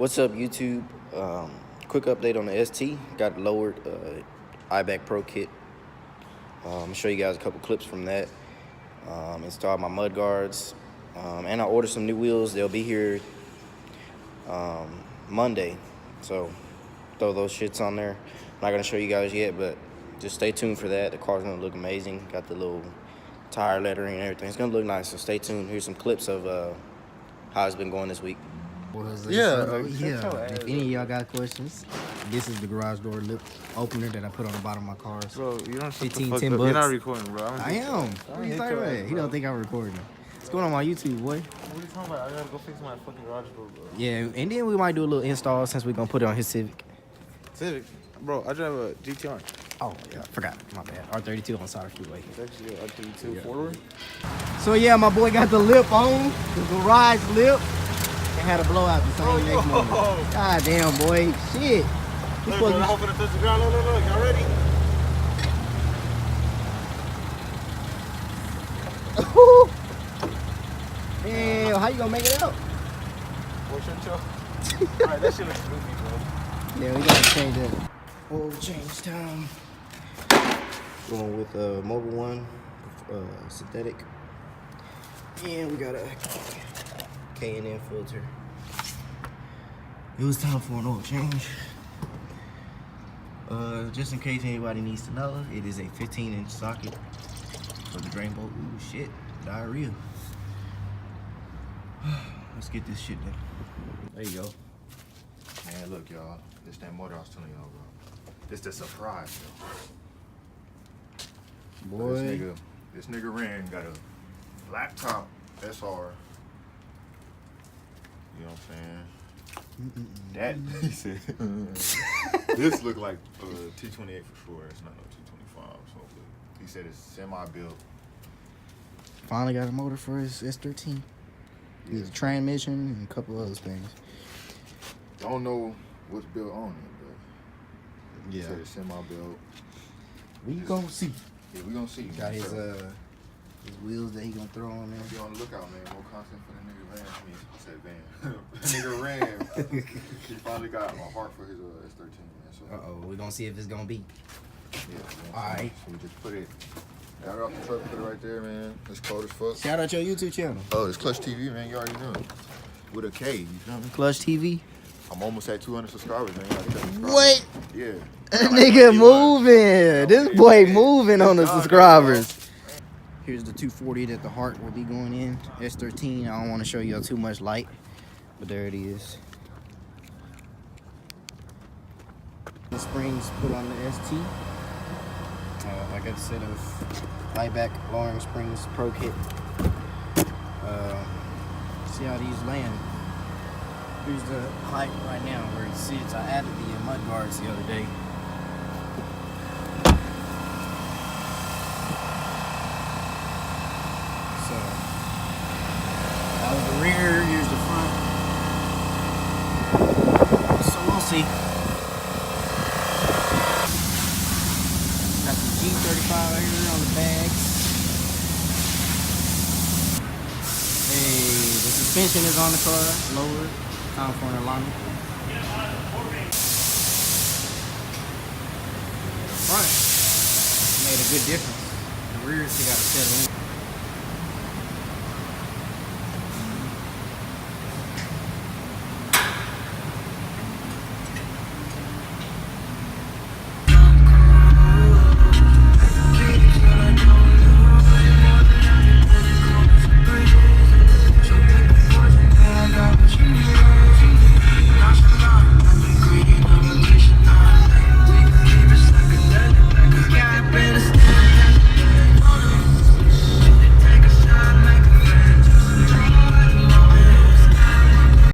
What's up, YouTube? Quick update on the ST. Got lowered iBack Pro kit. I'm gonna show you guys a couple clips from that. Installed my mud guards, and I ordered some new wheels. They'll be here Monday, so throw those shits on there. I'm not gonna show you guys yet, but just stay tuned for that. The car's gonna look amazing. Got the little tire lettering and everything. It's gonna look nice, so stay tuned. Here's some clips of how it's been going this week. Yeah. If any of y'all got questions, this is the garage door lip opener that I put on the bottom of my cars. Bro, you don't shut the 15, fuck 10 up. bucks. You're not recording, bro. I am. What are you talking about? He don't think I'm recording. What's going on my YouTube, boy? What are you talking about? I gotta go fix my fucking garage door, bro. Yeah, and then we might do a little install since we're gonna put it on his Civic. Civic? Bro, I drive a GTR. Oh, yeah, forgot. My bad. R32 on Sauter Freeway. It's actually a R32 four-door. So yeah, my boy got the lip on, the garage lip, and had a blowout the same next morning. God damn, boy, shit. Look, bro, I'm gonna touch the ground. Look, y'all ready? Damn, how you gonna make it out? What's your chill? Alright, that shit looks goofy, bro. Yeah, we gotta change that. Oil change time. Going with Mobile One synthetic. And we got a K&N filter. It was time for an oil change. Just in case anybody needs to know, it is a 15-inch socket for the drain bolt. Ooh, shit, diarrhea. Let's get this shit done. There you go. Man, look, y'all. This that motor I was telling y'all, bro. This the surprise, yo. Boy. This nigga Ren got a laptop SR. You know what I'm saying? That, he said, this look like T28 for sure. It's not no T25. So he said it's semi-built. Finally got a motor for his S13. He's a transmission and a couple other things. Don't know what's built on it, but he said it's semi-built. We gonna see. Yeah, we gonna see. Got his wheels that he gonna throw on there. Be on the lookout, man. More content for the nigga Ram. I said Van. Nigga Ram. He finally got a heart for his S13, man. So, We're gonna see if it's gonna be. yeah. Alright. So we just put it. Got it off the truck, put it right there, man. It's cold as fuck. Shout out your YouTube channel. Oh, it's Clutch TV, man. You already know. With a K, you feel me? Clutch TV. I'm almost at 200 subscribers, man. You gotta check the subscribers. What? Yeah. That nigga moving. This boy moving on the subscribers. Here's the 240 that the heart will be going in. S13. I don't want to show y'all too much light, but there it is. The springs put on the ST. I got a set of iBack lowering springs pro kit. See how these land. Here's the height right now where it sits. I added the mud guards the other day. So that was the rear. Here's the front. So we'll see. Got the G35 right here on the bags. Hey, the suspension is on the car, lowered. Time for an alignment. Front made a good difference. The rear still got to settle in.